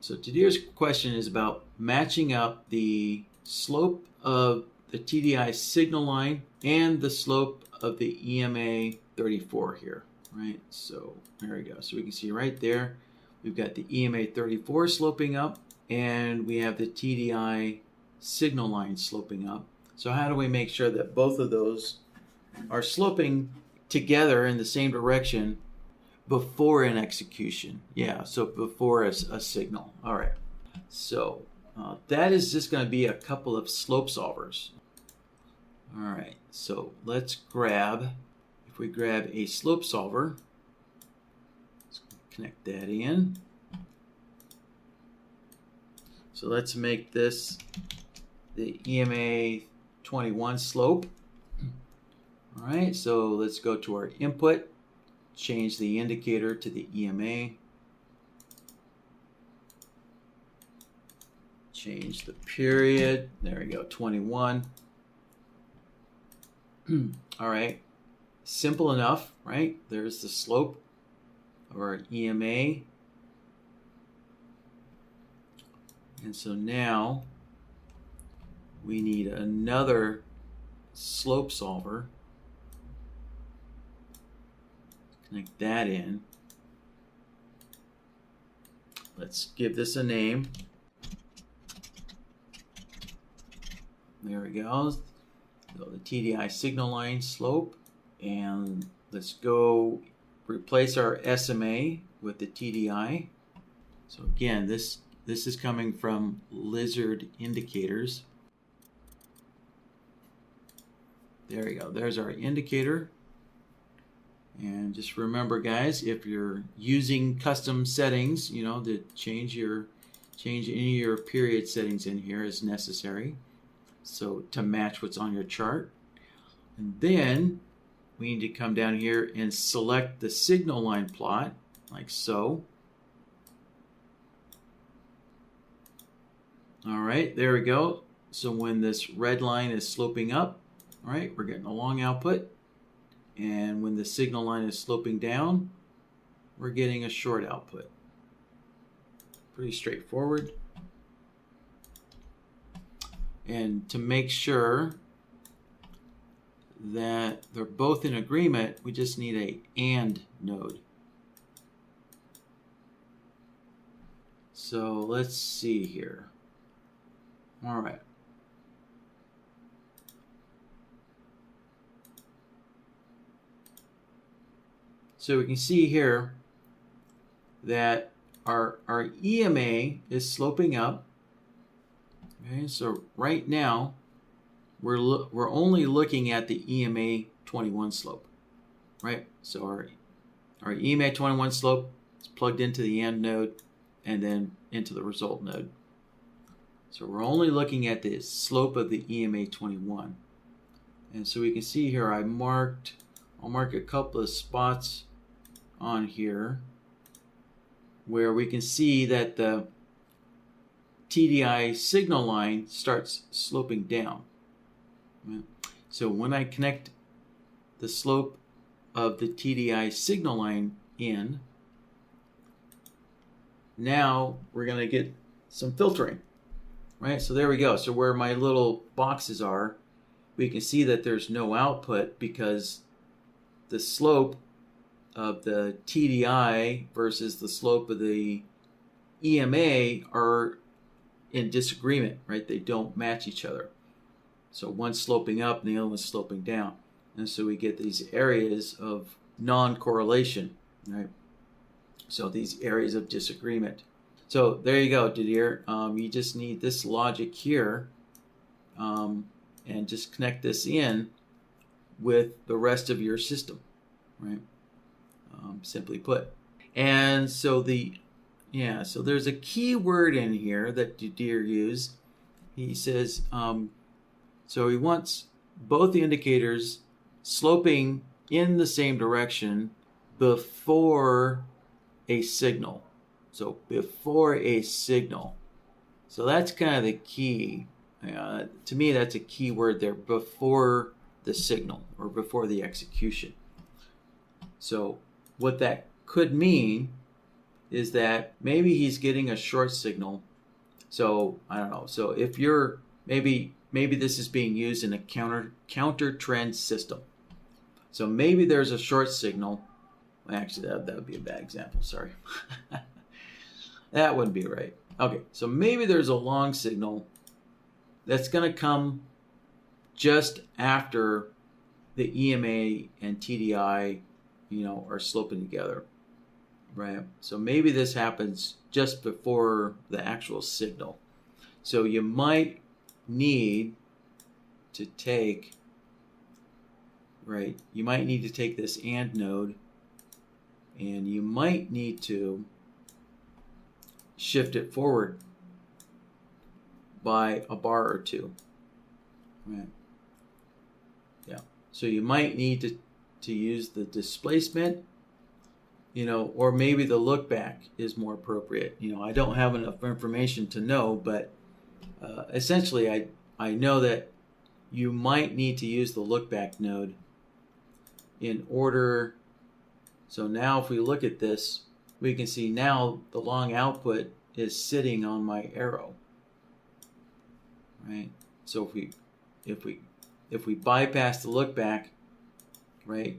So today's question is about matching up the slope of the TDI signal line and the slope of the EMA 34 here, right? So there we go. So we can see right there, we've got the EMA 34 sloping up and we have the TDI signal line sloping up. So how do we make sure that both of those are sloping together in the same direction before an execution? Yeah, so before a signal. All right, so that is just going to be a couple of slope solvers. All right, so let's grab, if we grab a slope solver, let's connect that in. So let's make this the EMA 21 slope. All right, so let's go to our input, change the indicator to the EMA, change the period, there we go, 21. All right, simple enough, right? There's the slope of our EMA. And so now we need another slope solver. Connect that in. Let's give this a name. There we go. So the TDI signal line slope. And let's go replace our SMA with the TDI. So again, this is coming from Lizard Indicators. There we go. There's our indicator. And just remember, guys, if you're using custom settings, you know, to change any of your period settings in here is necessary. So to match what's on your chart. And then we need to come down here and select the signal line plot, like so. All right, there we go. So when this red line is sloping up, all right, we're getting a long output. And when the signal line is sloping down, we're getting a short output. Pretty straightforward. And to make sure that they're both in agreement, we just need a AND node. So let's see here. All right. So we can see here that our EMA is sloping up. Okay, so right now we're only looking at the EMA 21 slope, right? So our EMA 21 slope is plugged into the AND node and then into the result node. So we're only looking at the slope of the EMA 21. And so we can see here I'll mark a couple of spots on here where we can see that the TDI signal line starts sloping down. So when I connect the slope of the TDI signal line in, now we're going to get some filtering, right? So there we go. So where my little boxes are, we can see that there's no output because the slope of the TDI versus the slope of the EMA are in disagreement, right? They don't match each other. So one's sloping up and the other one's sloping down. And so we get these areas of non-correlation, right? So these areas of disagreement. So there you go, Didier. You just need this logic here and just connect this in with the rest of your system, right? Simply put. And so so there's a key word in here that Didier used. He says, so he wants both the indicators sloping in the same direction before a signal. So before a signal. So that's kind of the key. To me, that's a key word there, before the signal or before the execution. So what that could mean is that maybe he's getting a short signal. So I don't know. So if you're maybe this is being used in a counter trend system. So maybe there's a short signal. Actually, that would be a bad example. Sorry. That wouldn't be right. Okay, so maybe there's a long signal that's going to come just after the EMA and TDI, are sloping together, right? So maybe this happens just before the actual signal. So you might need to take, right? You might need to take this AND node, and you might need to shift it forward by a bar or two, right? Yeah. So you might need to use the displacement, or maybe the look back is more appropriate. I don't have enough information to know, but essentially I know that you might need to use the look back node in order. So now if we look at this, we can see now the long output is sitting on my arrow, right? So if we bypass the look back, right,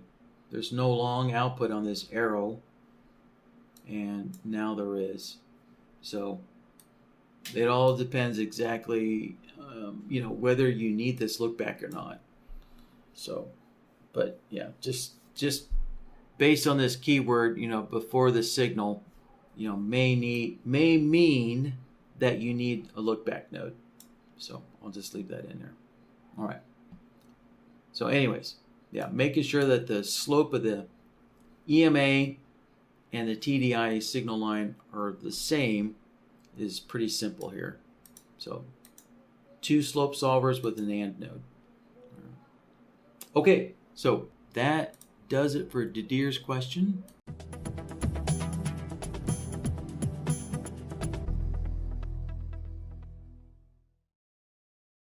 there's no long output on this arrow, and now there is. So it all depends exactly, whether you need this look back or not. So, but yeah, just based on this keyword, before the signal, may mean that you need a look back node. So I'll just leave that in there. All right. So anyways, yeah, making sure that the slope of the EMA and the TDI signal line are the same is pretty simple here. So 2 slope solvers with an AND node. Okay, so that does it for Didier's question.